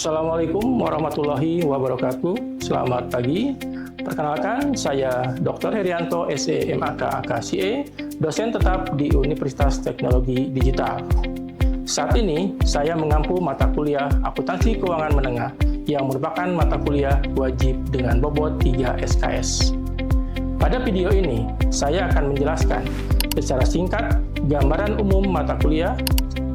Assalamualaikum warahmatullahi wabarakatuh. Selamat pagi. Perkenalkan, saya Dr. Herianto, SE MAK AKCE, dosen tetap di Universitas Teknologi Digital. Saat ini, saya mengampu mata kuliah Akuntansi Keuangan Menengah yang merupakan mata kuliah wajib dengan bobot 3 SKS. Pada video ini, saya akan menjelaskan secara singkat gambaran umum mata kuliah,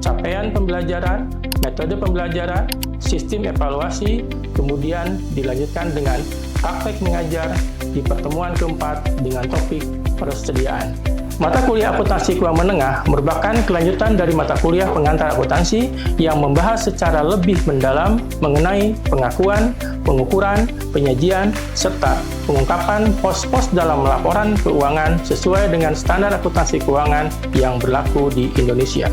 capaian pembelajaran, metode pembelajaran, sistem evaluasi, kemudian dilanjutkan dengan praktek mengajar di pertemuan keempat dengan topik persediaan. Mata kuliah Akuntansi Keuangan Menengah merupakan kelanjutan dari mata kuliah pengantar akuntansi yang membahas secara lebih mendalam mengenai pengakuan, pengukuran, penyajian, serta pengungkapan pos-pos dalam laporan keuangan sesuai dengan standar akuntansi keuangan yang berlaku di Indonesia.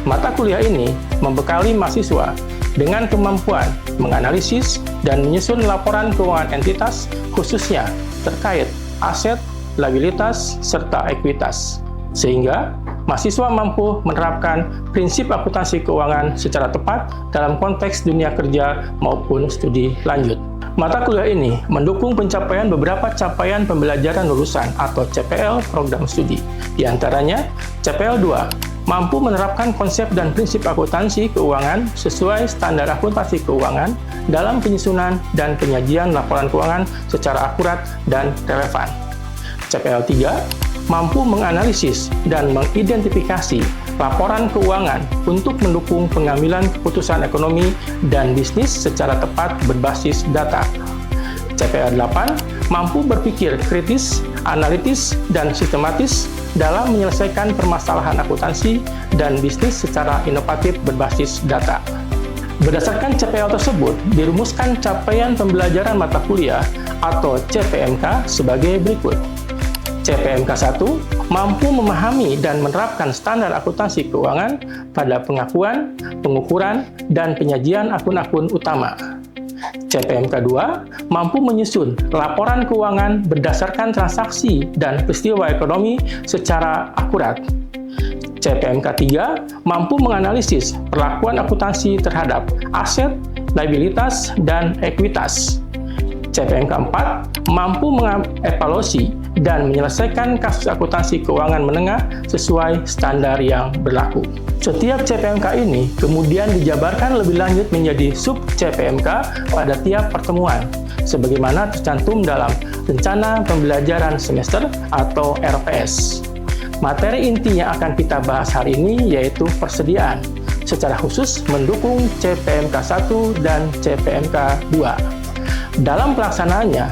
Mata kuliah ini membekali mahasiswa dengan kemampuan menganalisis dan menyusun laporan keuangan entitas khususnya terkait aset, liabilitas, serta ekuitas, sehingga mahasiswa mampu menerapkan prinsip akuntansi keuangan secara tepat dalam konteks dunia kerja maupun studi lanjut. Mata kuliah ini mendukung pencapaian beberapa capaian pembelajaran lulusan atau CPL program studi. Di antaranya, CPL 2 mampu menerapkan konsep dan prinsip akuntansi keuangan sesuai standar akuntansi keuangan dalam penyusunan dan penyajian laporan keuangan secara akurat dan relevan. CPL 3 mampu menganalisis dan mengidentifikasi laporan keuangan untuk mendukung pengambilan keputusan ekonomi dan bisnis secara tepat berbasis data. CPL 8 mampu berpikir kritis, analitis, dan sistematis dalam menyelesaikan permasalahan akuntansi dan bisnis secara inovatif berbasis data. Berdasarkan CPL tersebut, dirumuskan capaian pembelajaran mata kuliah atau CPMK sebagai berikut. CPMK 1 mampu memahami dan menerapkan standar akuntansi keuangan pada pengakuan, pengukuran, dan penyajian akun-akun utama. CPMK 2 mampu menyusun laporan keuangan berdasarkan transaksi dan peristiwa ekonomi secara akurat. CPMK 3 mampu menganalisis perlakuan akuntansi terhadap aset, liabilitas, dan ekuitas. CPMK 4 mampu mengevaluasi dan menyelesaikan kasus akuntansi keuangan menengah sesuai standar yang berlaku. Setiap CPMK ini kemudian dijabarkan lebih lanjut menjadi sub-CPMK pada tiap pertemuan, sebagaimana tercantum dalam Rencana Pembelajaran Semester atau RPS. Materi inti yang akan kita bahas hari ini yaitu persediaan, secara khusus mendukung CPMK 1 dan CPMK 2. Dalam pelaksanaannya,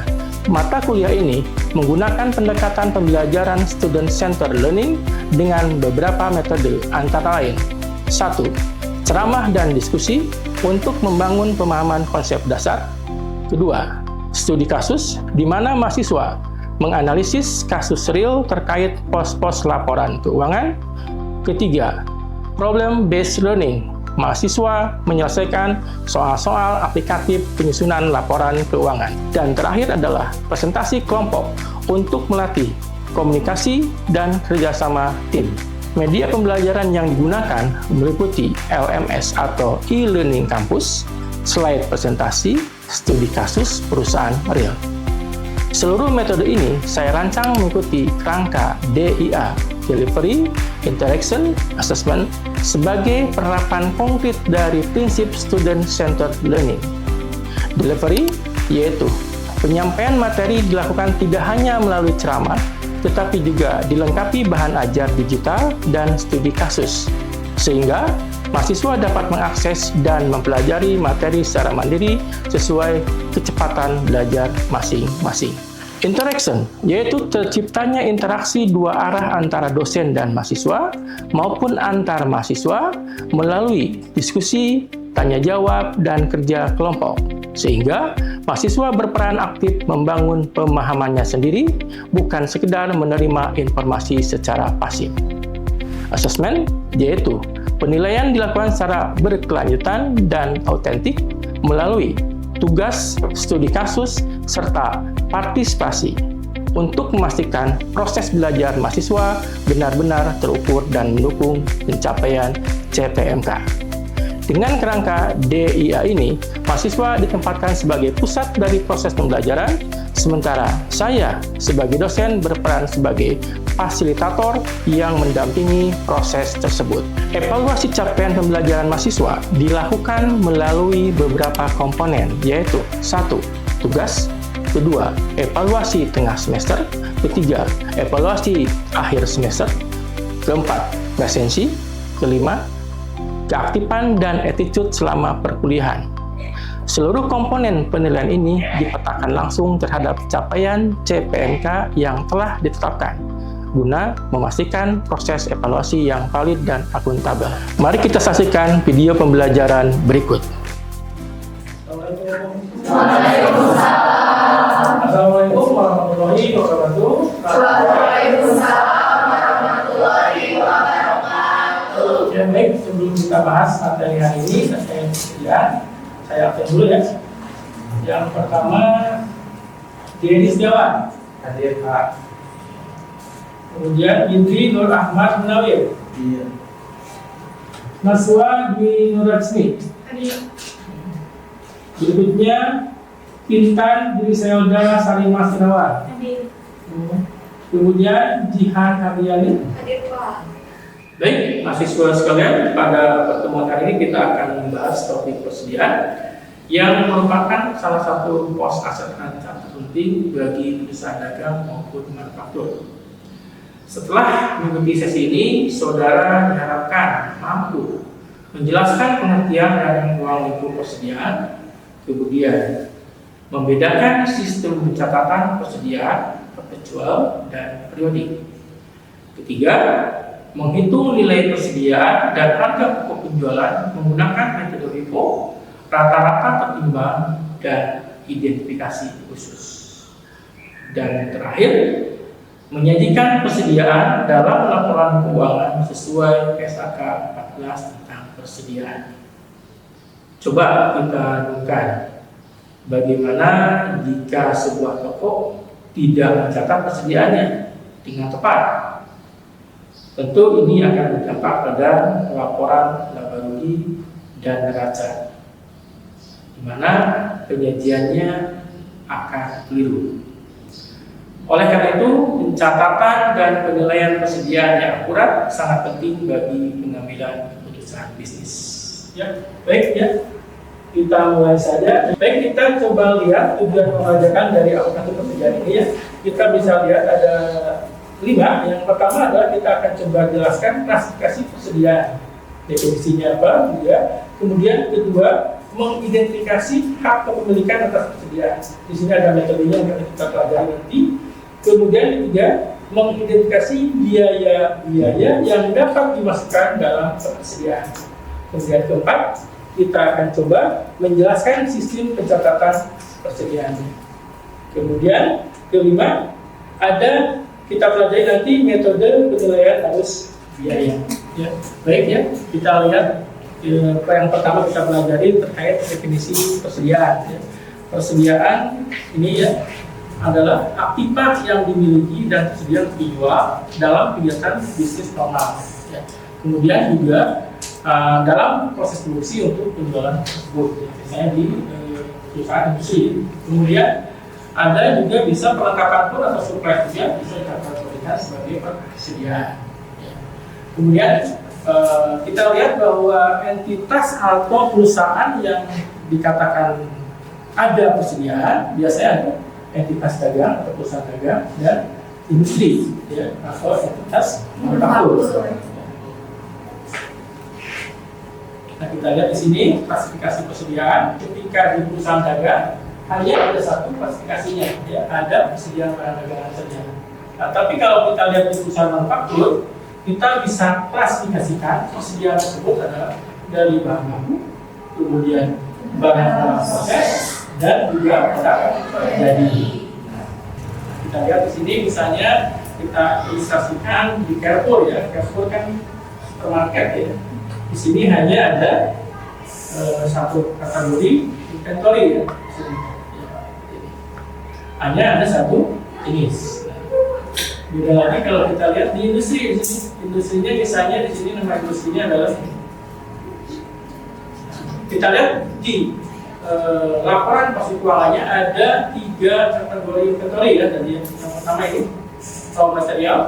mata kuliah ini menggunakan pendekatan pembelajaran student-centered learning dengan beberapa metode antara lain. 1. Ceramah dan diskusi untuk membangun pemahaman konsep dasar. 2. Studi kasus di mana mahasiswa menganalisis kasus real terkait pos-pos laporan keuangan. 3. Problem-based learning. Mahasiswa menyelesaikan soal-soal aplikatif penyusunan laporan keuangan. Dan terakhir adalah presentasi kelompok untuk melatih komunikasi dan kerjasama tim. Media pembelajaran yang digunakan meliputi LMS atau e-learning kampus, slide presentasi, studi kasus perusahaan real. Seluruh metode ini saya rancang mengikuti kerangka DIA, Delivery, Interaction, Assessment, sebagai penerapan konkret dari prinsip Student-Centered Learning. Delivery yaitu penyampaian materi dilakukan tidak hanya melalui ceramah, tetapi juga dilengkapi bahan ajar digital dan studi kasus, sehingga mahasiswa dapat mengakses dan mempelajari materi secara mandiri sesuai kecepatan belajar masing-masing. Interaction yaitu terciptanya interaksi dua arah antara dosen dan mahasiswa maupun antar mahasiswa melalui diskusi, tanya jawab, dan kerja kelompok, sehingga mahasiswa berperan aktif membangun pemahamannya sendiri, bukan sekedar menerima informasi secara pasif. Assessment yaitu penilaian dilakukan secara berkelanjutan dan autentik melalui tugas, studi kasus, serta partisipasi untuk memastikan proses belajar mahasiswa benar-benar terukur dan mendukung pencapaian CPMK. Dengan kerangka DIA ini, mahasiswa ditempatkan sebagai pusat dari proses pembelajaran, sementara saya sebagai dosen berperan sebagai fasilitator yang mendampingi proses tersebut. Evaluasi capaian pembelajaran mahasiswa dilakukan melalui beberapa komponen, yaitu 1. Tugas, kedua, evaluasi tengah semester, ketiga, evaluasi akhir semester, keempat, presensi, kelima, keaktifan dan attitude selama perkuliahan. Seluruh komponen penilaian ini dipetakan langsung terhadap capaian CPNK yang telah ditetapkan, guna memastikan proses evaluasi yang valid dan akuntabel. Mari kita saksikan video pembelajaran berikut. Assalamualaikum warahmatullahi wabarakatuh. Waalaikumsalam warahmatullahi wabarakatuh. Ya, baik, sebelum kita bahas materi hari ini, saya absen dulu ya. Yang pertama, Denny Setiawan, hadir Pak. Kemudian Indri Nur Ahmad Munawir. Iya. Naswa Dwi Nuratsmi. Berikutnya Intan Dwi Seyoda Salimah Sinawan. Kemudian Jihan Haryani. Baik, mahasiswa sekalian, pada pertemuan hari ini kita akan membahas topik persediaan yang merupakan salah satu pos aset rancang penting bagi perusahaan dagang maupun manufaktur. Setelah mengikuti sesi ini, saudara diharapkan mampu menjelaskan pengertian dan ruang lingkup persediaan, kemudian membedakan sistem pencatatan persediaan, perpetual, dan periodik. Ketiga, menghitung nilai persediaan dan harga pokok penjualan menggunakan metode FIFO, rata-rata tertimbang, dan identifikasi khusus. Dan terakhir, menyajikan persediaan dalam laporan keuangan sesuai SAK 14 tentang persediaan. Coba kita renungkan, bagaimana jika sebuah toko tidak mencatat persediaannya dengan tepat? Tentu ini akan berdampak pada laporan laba rugi dan neraca, di mana penyajiannya akan keliru. Oleh karena itu, pencatatan dan penilaian persediaan yang akurat sangat penting bagi pengambilan keputusan bisnis. Ya, baik ya. Kita mulai saja. Baik, kita coba lihat tujuan pembajakan dari aplikasi persediaan ini ya. Kita bisa lihat ada 5. Yang pertama adalah kita akan coba jelaskan klasifikasi persediaan. Definisinya apa? Ya. Kemudian kedua, mengidentifikasi hak kepemilikan atas persediaan. Di sini ada metodenya yang akan kita pelajari nanti. Kemudian ketiga, mengidentifikasi biaya-biaya yang dapat dimasukkan dalam persediaan. Kemudian keempat, kita akan coba menjelaskan sistem pencatatan persediaan. Kemudian kelima, ada kita pelajari nanti metode penilaian arus biaya. Ya, baik ya. Kita lihat yang pertama kita pelajari terkait definisi persediaan. Ya. Persediaan ini ya adalah aktivitas yang dimiliki dan tersedia dijual dalam kegiatan bisnis normal. Ya. Kemudian juga dalam proses produksi untuk penjualan tersebut, misalnya di perusahaan industri. Kemudian ada juga bisa perlengkapan pun atau supply juga bisa dikategorikan sebagai persediaan. Kemudian kita lihat bahwa entitas atau perusahaan yang dikatakan ada persediaan biasanya ada entitas dagang atau perusahaan dagang dan industri ya, atau entitas manufaktur. Nah, kita lihat di sini klasifikasi persediaan. Ketika di perusahaan dagang hanya ada satu klasifikasinya, ya, ada persediaan barang dagangan saja. Nah, tapi kalau kita lihat di perusahaan manufaktur, kita bisa klasifikasikan persediaan tersebut adalah dari bahan baku, kemudian barang dalam proses, dan juga barang jadi. Nah, kita lihat di sini misalnya kita ilustrasikan di Carrefour ya, Carrefour kan supermarket ya. Di sini hanya ada satu kategori inventory ya. Hanya ada satu jenis. Beda lagi kalau kita lihat di industri, di sini industrinya misalnya di sini nama industrinya adalah Kita lihat di laporan pos keuangannya ada 3 kategori ya tadi. Yang pertama ini raw material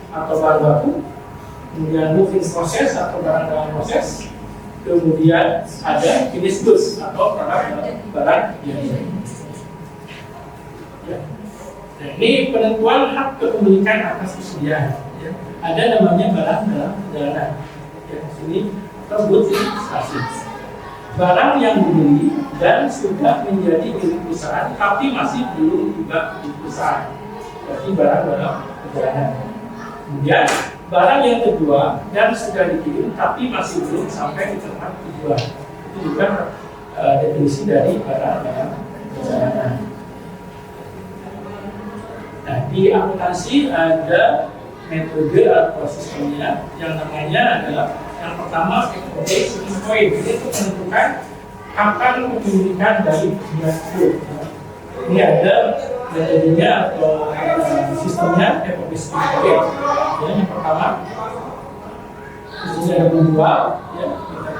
atau bahan baku, kemudian moving process atau barang dalam proses, kemudian ada finished goods atau barang jadi. Ya. Nah, ini penentuan hak kepemilikan atas persediaan. Ya. Ada namanya barang dalam perjalanan. Ya, sini terbut stasi. Barang yang dibeli dan sudah menjadi milik perusahaan tapi masih belum tiba di perusahaan. Berarti barang dalam perjalanan. Kemudian barang yang kedua dan sudah dikirim tapi masih belum sampai di tempat tujuan. Itu juga definisi dari barang dalam perjalanan. Nah, di akuntansi ada metode atau sistemnya yang namanya adalah yang pertama expectation point. Ini untuk menentukan kapan kepemilikan dari persediaan tersebut. Ini ada metodenya atau sistemnya expectation point. Ya, yang pertama di sini ada penjual, ya,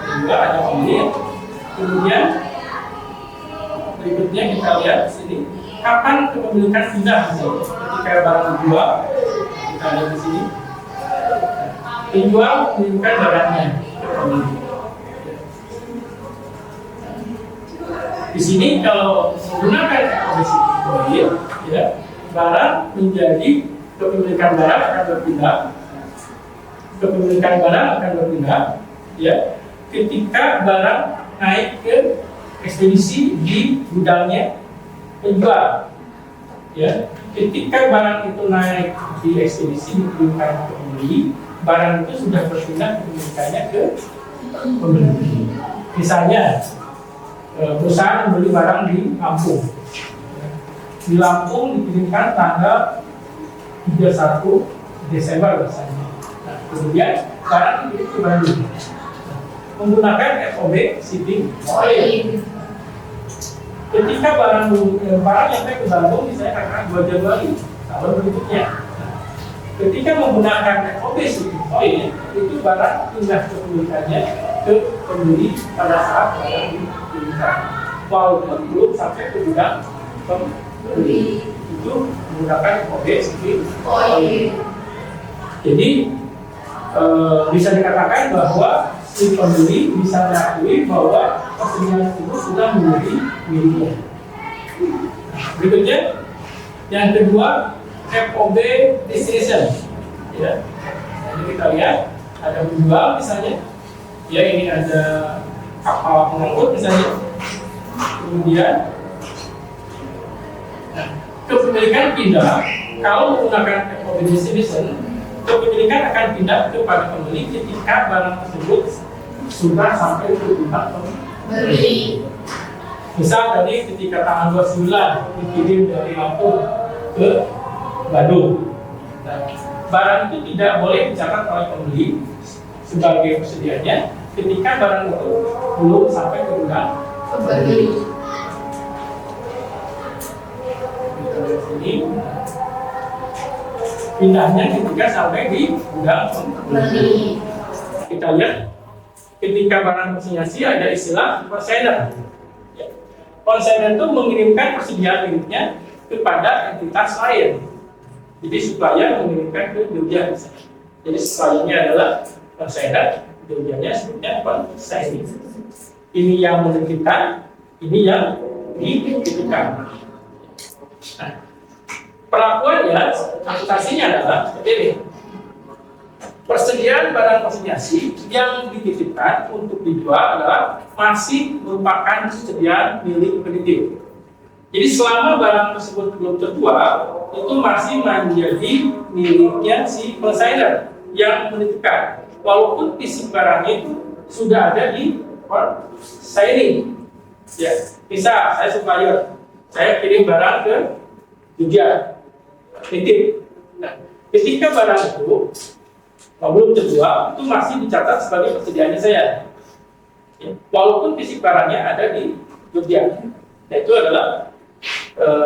kedua ada pembeli. Kemudian berikutnya kita lihat di sini kapan kepemilikan pindah misalnya. Ketika barang dijual, kita lihat di sini penjual menunjukkan barangnya ke pembeli. Di sini kalau menggunakan ekobesi pembeli, ya, barang menjadi kepemilikan barang akan berpindah, kepemilikan barang akan berpindah, ya, ketika barang naik ke ekspedisi di gudangnya penjual, ya, ketika barang itu naik di ekspedisi dikirimkan ke pembeli, barang itu sudah berpindah kepemilikannya ke pembeli. Misalnya perusahaan membeli barang di Lampung, di Lampung dikirimkan tanggal 31 Desember misalnya. Nah, kemudian barang dikirim ke Bandung menggunakan FOB shipping oil. Ketika barang yang sampai ke Bandung misalnya karena 2 Januari tahun berikutnya, ketika menggunakan FOB shipping oil itu barang pindah kepemilikannya ke pembeli pada saat barang dikirimkan, walaupun belum sampai ke gudang pembeli. Itu menggunakan FOB shipping oil. Jadi bisa dikatakan bahwa si pembeli bisa mengakui bahwa persediaan tersebut sudah menjadi miliknya. Berikutnya, yang kedua, FOB destination. Ya, jadi kita lihat ada penjual misalnya, ya ini ada kapal pengangkut misalnya. Kemudian, nah, kepemilikan pindah kalau menggunakan FOB destination. Kepemilikan akan pindah kepada pembeli ketika barang tersebut sudah sampai ke gudang pembeli. Misal tadi ketika tanggal 29 dikirim dari Lampung ke Bandung, nah, barang itu tidak boleh dicatat oleh pembeli sebagai persediaannya ketika barang itu belum sampai ke gudang pembeli. Kita lihat sini. Pindahnya ketika sampai di gudang pembeli. Kita lihat ketika barang konsinyasi ada istilah consignor. Consignor itu mengirimkan persediaan miliknya kepada entitas lain. Jadi supplier mengirimkan ke Jogja. Jadi suppliernya adalah consignor, Jogjanya sebutnya consignee. Ini yang menitipkan, ini yang dititipkan. Nah, perlakuannya, akuntansinya adalah seperti ini. Persediaan barang konsinyasi yang dititipkan untuk dijual adalah masih merupakan persediaan milik penitip. Jadi selama barang tersebut belum terjual, itu masih menjadi miliknya si consignor yang menitipkan. Walaupun fisik barangnya itu sudah ada di consignee. Ya, bisa saya supplier, saya kirim barang ke Jogja, titip. Nah, ketika barang itu belum terjual, itu masih dicatat sebagai persediaannya saya. Ya, walaupun fisik barangnya ada di Jogja, nah, itu adalah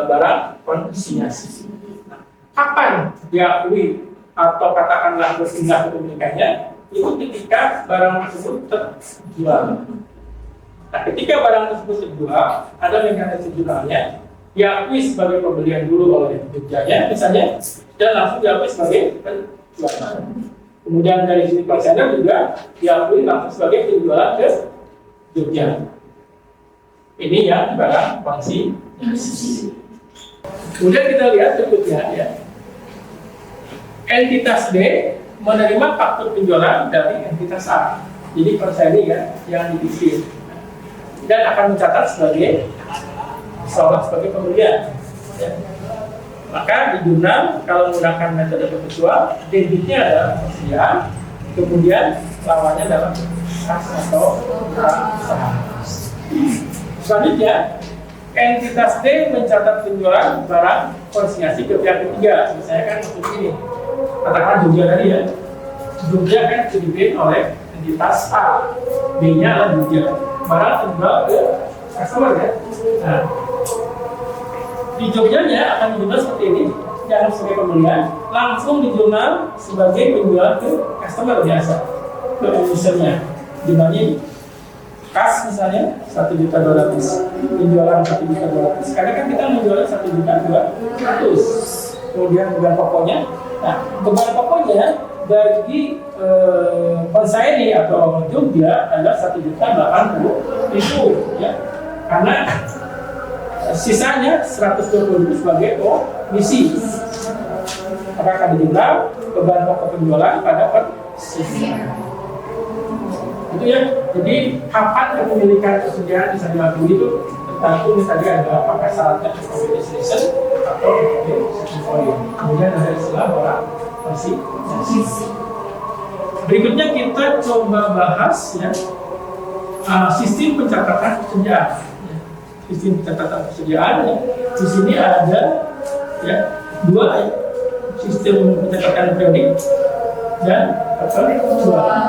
barang konsinyasi. Nah, kapan diakui atau katakanlah berpindah kepemilikannya? Itu ketika barang tersebut terjual. Nah, ketika barang tersebut terjual, ada mekanisme jurnalnya, diakui sebagai pembelian dulu oleh Jogjanya misalnya, dan langsung diakui sebagai penjualan. Kemudian dari sisi konsener juga diakui langsung sebagai penjualan ke Jogja. Ini yang barang konsinyasi. Kemudian kita lihat berikutnya ya. Entitas D menerima faktur penjualan dari entitas A. Jadi konsinyasi kan yang diisi dan akan mencatat sebagai sebagai pembelian. Ya. Maka di jurnal kalau menggunakan metode perpetual, debitnya adalah persediaan, kemudian lawannya adalah kas atau saham. Selanjutnya, entitas D mencatat penjualan barang konsinyasi ke pihak ketiga. Misalnya kan seperti ini, katakanlah Jogja tadi ya. Jogja kan dibeli oleh entitas A, B-nya adalah Jogja. Barang terjual ke customer ya. Nah, di Jogjanya akan dijual seperti ini, jangan sebagai pembelian, langsung dijual sebagai penjualan ke customer biasa, ke usernya. Jumlahnya kas misalnya 1.200.000, penjualan 1.200.000. Karena kan kita menjualnya 1.200.000. Kemudian beban pokoknya, nah beban pokoknya bagi konsinyasi atau Jogja adalah 1.080.000 ya, karena sisanya 120.000 sebagai komisi. Maka akan dijumlah beban pokok penjualan pada persediaan. Itu ya. Jadi kapan kepemilikan persediaan bisa diakui itu tertentu misalnya ada apakah syaratnya season atau volume. Kemudian ada istilah barang konsinyasi. Berikutnya kita coba bahas ya sistem pencatatan persediaan. Sistem pencatatan persediaan ya. Di sini ada ya dua ya, sistem pencatatan periodik dan penjualan.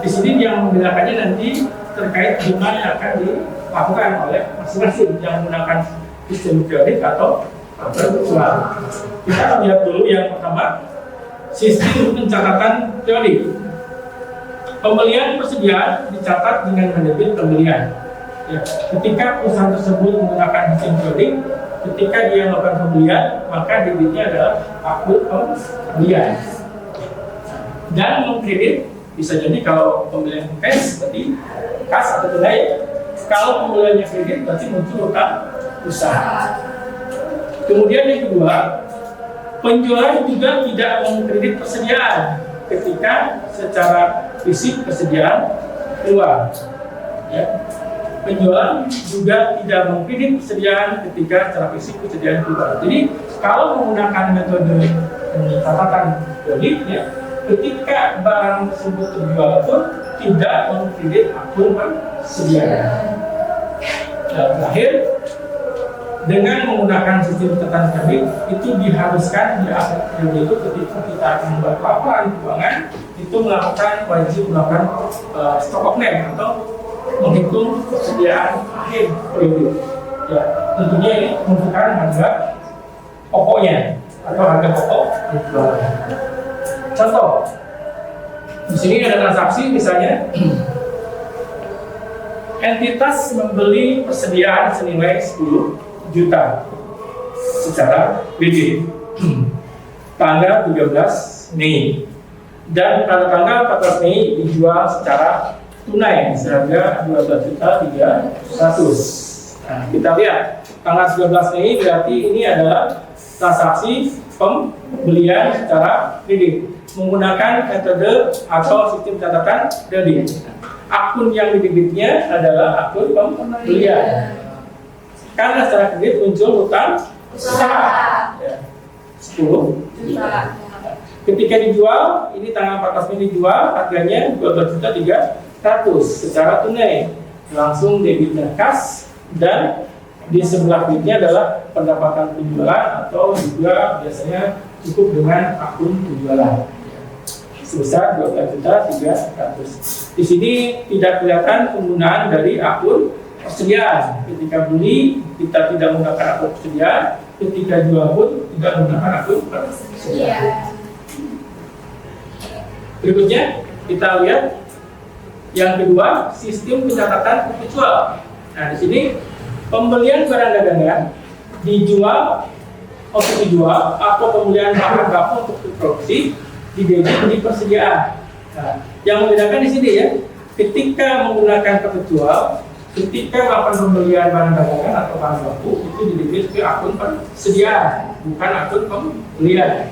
Di sini yang membedakannya nanti terkait jumlah yang akan dilakukan oleh masing-masing yang menggunakan sistem periodik atau penjualan. Kita akan lihat dulu yang pertama, sistem pencatatan periodik. Pembelian persediaan dicatat dengan mendebit pembelian. Ya, ketika perusahaan tersebut menggunakan sistem periodik, ketika dia melakukan pembelian, maka debitnya adalah akun pembelian. Dan mengkredit bisa jadi kalau pembelian cash berarti kas atau tunai. Kalau pembeliannya kredit berarti muncul utang usaha. Kemudian yang kedua, penjualan juga tidak mengkredit persediaan ketika secara fisik persediaan keluar. Ya. Penjualan juga tidak mengkredit persediaan ketika secara fisik persediaan keluar. Jadi kalau menggunakan metode catatan periodik ya, ketika barang tersebut terjual pun tidak mengkredit akun persediaan. Dan terakhir, dengan menggunakan sistem catatan periodik itu diharuskan di akhir periode itu ketika kita akan membuat laporan keuangan itu wajib melakukan stock of name atau menghitung persediaan akhir periode. Ya, tentunya ini merupakan harga pokoknya atau harga pokok penjualan. Contoh, di sini ada transaksi misalnya entitas membeli persediaan senilai 10 juta secara BD tanggal 13 Mei dan pada tanggal 14 Mei dijual secara tunai seharga 12.300.000. Nah, kita lihat tanggal 13 Mei berarti ini adalah transaksi pembelian secara kredit menggunakan metode atau sistem catatan periodik. Akun yang didebitnya adalah akun pembelian. Karena secara kredit muncul utang usaha ya, 10 juta. Ketika dijual, ini tanggal 14 Mei dijual, harganya 12.300.000 secara tunai. Langsung debitnya kas dan di sebelah kirinya adalah pendapatan penjualan atau juga biasanya cukup dengan akun penjualan sebesar 12.300.000. Di sini tidak kelihatan penggunaan dari akun persediaan. Ketika beli kita tidak menggunakan akun persediaan, ketika jual pun tidak menggunakan akun persediaan. Berikutnya kita lihat Yang kedua, sistem pencatatan perpetual. Nah, di sini pembelian barang dagangan dijual untuk dijual atau pembelian bahan baku untuk diproduksi didebit di persediaan. Nah, yang membedakan di sini ya, ketika menggunakan perpetual, ketika melakukan pembelian barang dagangan atau bahan baku itu didebit ke akun persediaan, bukan akun pembelian.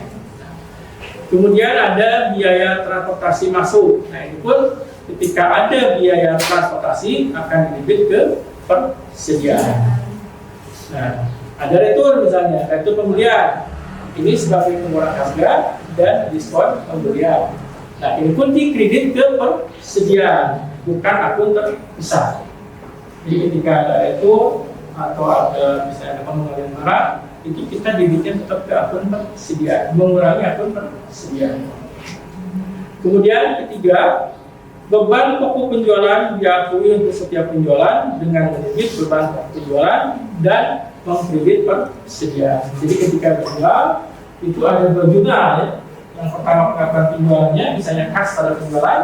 Kemudian ada biaya transportasi masuk. Nah, ini pun ketika ada biaya transportasi akan didebit ke persediaan. Nah, ada retur misalnya, retur pembelian. Ini sebagai pengurangan harga dan diskon pembelian. Nah, ini pun dikredit ke persediaan, bukan akun terpisah. Jadi ketika ada retur atau ada misalnya pengembalian barang, itu kita debitnya tetap ke akun persediaan, mengurangi akun persediaan. Kemudian ketiga, beban pokok penjualan diakui untuk setiap penjualan dengan mendebit beban pokok penjualan dan mengkredit persediaan. Jadi ketika berjual itu ada dua jurnal ya. Yang pertama pengakuan penjualannya, misalnya khas pada penjualan.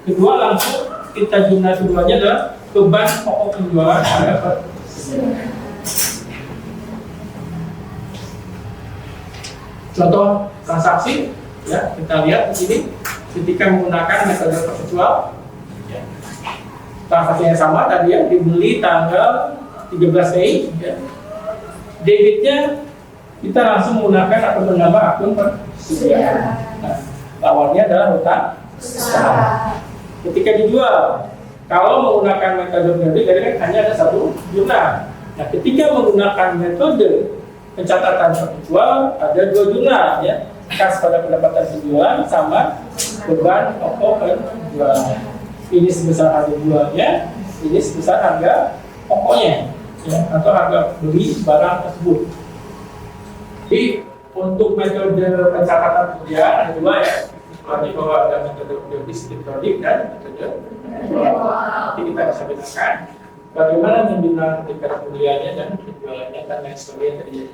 Kedua langsung kita jurnal keduanya adalah beban pokok penjualan pada persediaan. Contoh transaksi ya, kita lihat di sini ketika menggunakan metode perpetual ya. Transaksinya sama tadi ya, dibeli tanggal 13 Mei ya. Debitnya kita langsung menggunakan atau menambah akun persediaan. Nah, lawannya adalah hutang besar. Ketika dijual, kalau menggunakan metode debit kan hanya ada satu jurnal. Nah, ketika menggunakan metode pencatatan perpetual ada dua jurnal ya, khas pada pendapatan penjualan sama beban pokok penjualan. Ini sebesar harga jualnya, ini sebesar harga pokoknya ya, atau harga beli barang tersebut. Jadi untuk metode pencatatan penjualan ada dua ya, seperti bahwa ada metode deskriptif dan metode nanti kita bisa bedakan bagaimana menjurnal ketika pembeliannya dan penjualannya dan lain sebagainya terjadi.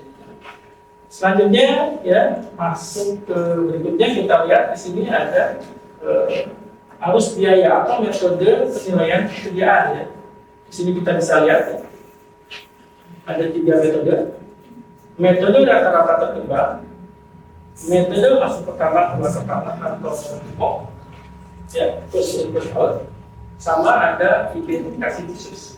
Selanjutnya ya, masuk ke berikutnya kita lihat di sini ada arus biaya atau metode penilaian persediaan ya. Di sini kita bisa lihat ya, ada tiga metode. Metode rata-rata terkembang, metode masuk pertama, keluar pertama atau pokok, ya, first in first out, sama ada identifikasi khusus.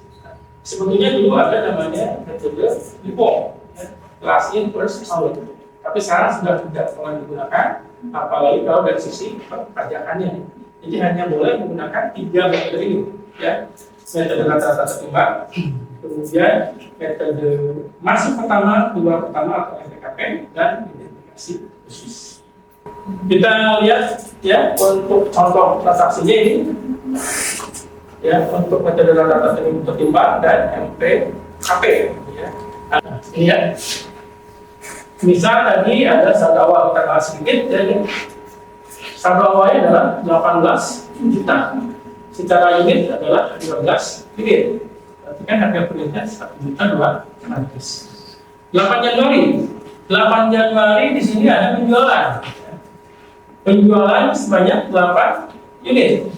Sebetulnya dulu ada namanya metode LIFO, ya, last in first out, tapi sekarang sudah tidak pernah digunakan, apalagi kalau dari sisi perpajakannya. Jadi hanya boleh menggunakan tiga metode ini, ya, metode rata-rata terkembang, kemudian metode masuk pertama, keluar pertama atau MPKP, dan identifikasi khusus. Kita lihat ya untuk contoh transaksinya ini ya, untuk metode rata-rata tertimbang dan MPKP ya. Nah, ini ya. Misal tadi ada saldo awal kita bahas sedikit ya, ini. Saldo awalnya adalah 18 juta. Secara unit adalah 15 unit. Berarti kan harga per unitnya 1.200.000. 8 Januari di sini ada penjualan. Penjualan sebanyak 8 unit.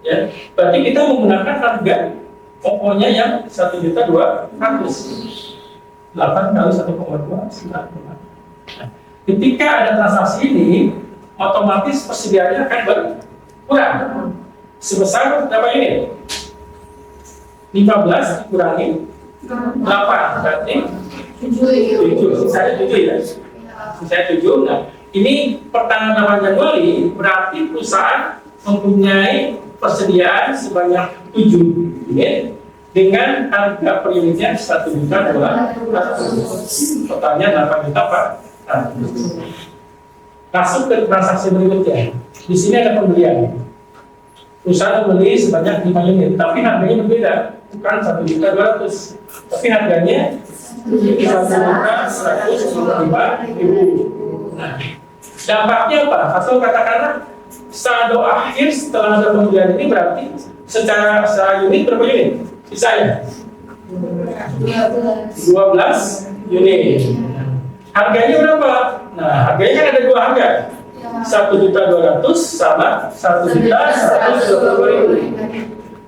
Ya, berarti kita menggunakan harga pokoknya yang 1.200.000. 8 kali 1,2 9,5. Ketika ada transaksi ini, otomatis persediaannya akan berkurang. Sebesar berapa unit? 15 dikurangi 8, berarti 7. Sisanya 7 ya. Sisanya 7. Nah, ini pertanggal 8 Januari berarti perusahaan mempunyai persediaan sebanyak 7 unit dengan harga per unitnya 1.200.000. Totalnya 8 juta Pak. Masuk ke transaksi berikutnya. Di sini ada pembelian. Perusahaan membeli sebanyak 5 unit, tapi harganya berbeda, bukan 1.200.000, tapi harganya 1.125.000. Nah, dampaknya apa? Atau katakanlah saldo akhir setelah ada pembelian ini berarti secara unit berapa unit? Sisanya 12 unit. Harganya berapa? Nah, harganya kan ada dua harga. 1.200.000 sama 1.120.000.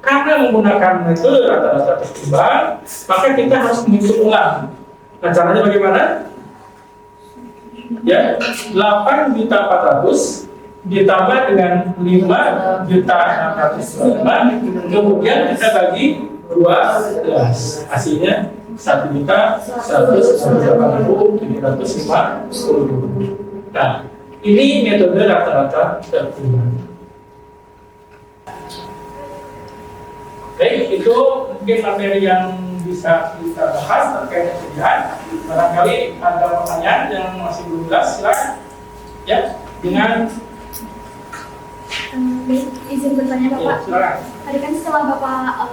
Karena menggunakan metode rata-rata tertimbang, maka kita harus menghitung ulang. Nah, caranya bagaimana? Ya, 8.400.000 ditambah dengan 5.625.000, kemudian kita bagi 12. Hasilnya 1.188.750. Nah, ini metode rata-rata tertimbang. Baik, itu mungkin materi yang bisa kita bahas terkait persediaan. Barangkali ada pertanyaan yang masih belum jelas, silakan. Ya, dengan izin bertanya Bapak. ya, silakan. Tadi kan setelah Bapak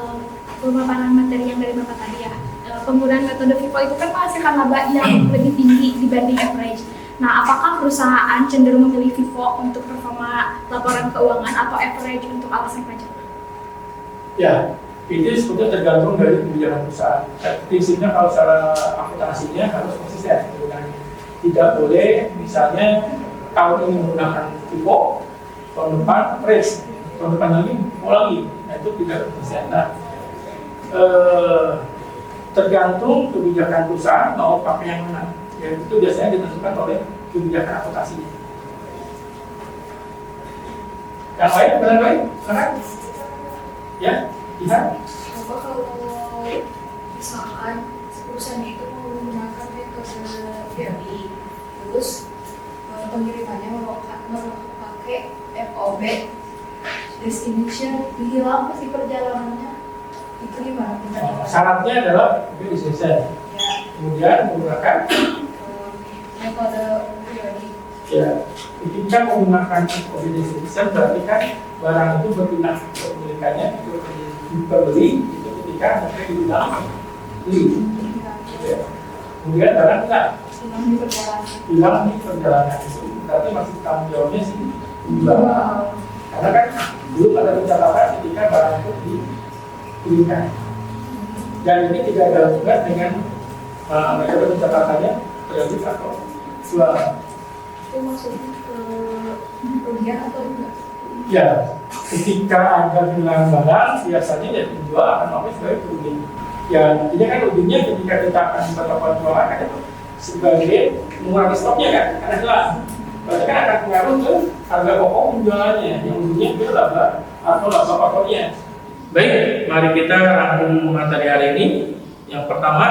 pemaparan materi yang dari Bapak tadi ya, penggunaan metode FIFO itu kan menghasilkan laba yang lebih tinggi dibanding average. Nah, apakah perusahaan cenderung memilih FIFO untuk performa laporan keuangan atau average untuk alasan pajak? Ya, itu sebetulnya tergantung dari kebijakan perusahaan. Prinsipnya kalau secara akuntansinya harus konsisten penggunaannya. Tidak boleh misalnya tahun ini menggunakan FIFO, tahun depan average, tahun depan lagi mau lagi. Nah, itu tidak konsisten. Nah, tergantung kebijakan perusahaan mau pakai yang mana. Ya, itu biasanya ditentukan oleh kebijakan akuntansinya. Yang lain, benar lain, sekarang? Ya, lihat. Bapak kalau misalkan perusahaan itu mau menggunakan metode BRI, terus pengirimannya mau pakai FOB, destination hilang pasti perjalanannya, itu gimana? Syaratnya adalah destination. Ya, Kemudian menggunakan metode BRI. ya, ketika menggunakan destination berarti kan barang itu berpindah kepemilikannya diperbeli itu ketika mereka dibilang beli. Ya. Kemudian barang enggak Hilang di perjalanan. hilang di perjalanan itu berarti masih tanggung jawabnya sih jual. Karena kan belum ada pencatatan ketika barang itu dibelikan. Dan ini tidak ada hubungan dengan metode pencatatannya kredit atau jual. Itu maksudnya ke kerugian atau enggak? Ya, ketika ada hilang barang, biasanya ya penjual akan mengambil sebagai kerugian. Ya, intinya kan ujungnya ketika kita akan melakukan jualan kan itu sebagai mengurangi stoknya kan, karena hilang. Berarti kan akan pengaruh ke harga pokok penjualannya, yang ujungnya itu laba atau laba pokoknya. Baik, mari kita rangkum materi hari ini. Yang pertama,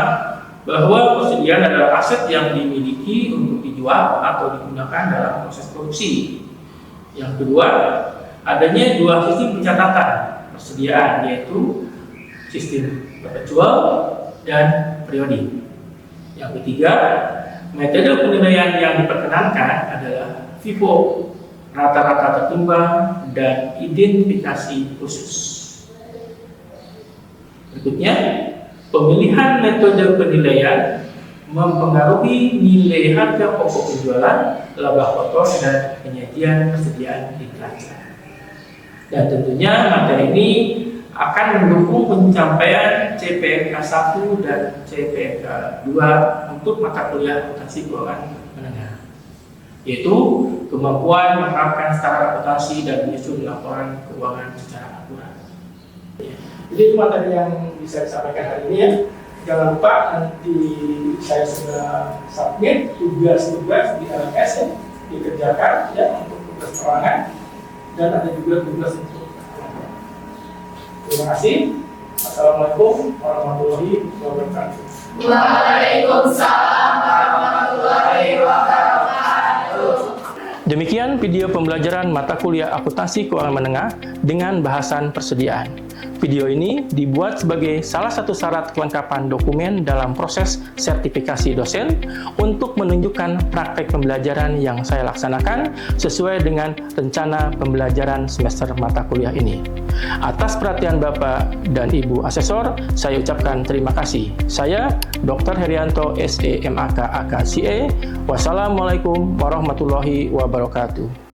bahwa persediaan adalah aset yang dimiliki untuk dijual atau digunakan dalam proses produksi. Yang kedua, adanya dua sistem pencatatan persediaan, yaitu sistem perpetual dan periodik. Yang ketiga, metode penilaian yang diperkenankan adalah FIFO, rata-rata tertimbang, dan identifikasi khusus. Berikutnya, pemilihan metode penilaian mempengaruhi nilai harga pokok penjualan, laba kotor, dan penyajian persediaan di neraca. Dan tentunya materi ini akan mendukung pencapaian CPNK 1 dan CPNK 2 untuk mata kuliah akuntansi keuangan menengah, yaitu kemampuan menerapkan standar akuntansi dan menyusun laporan keuangan secara akurat. Jadi itu materi yang bisa disampaikan hari ini ya. Jangan lupa nanti saya sudah submit tugas-tugas di LMS ya, dikerjakan ya untuk tugas perangan, dan ada juga tugas untuk terima kasih. Assalamualaikum warahmatullahi wabarakatuh. Waalaikumsalam warahmatullahi wabarakatuh. Demikian video pembelajaran mata kuliah akuntansi keuangan menengah dengan bahasan persediaan. Video ini dibuat sebagai salah satu syarat kelengkapan dokumen dalam proses sertifikasi dosen untuk menunjukkan praktek pembelajaran yang saya laksanakan sesuai dengan rencana pembelajaran semester mata kuliah ini. Atas perhatian Bapak dan Ibu Asesor, saya ucapkan terima kasih. Saya Dr. Herianto, SE MAK AKCA. Wassalamualaikum warahmatullahi wabarakatuh.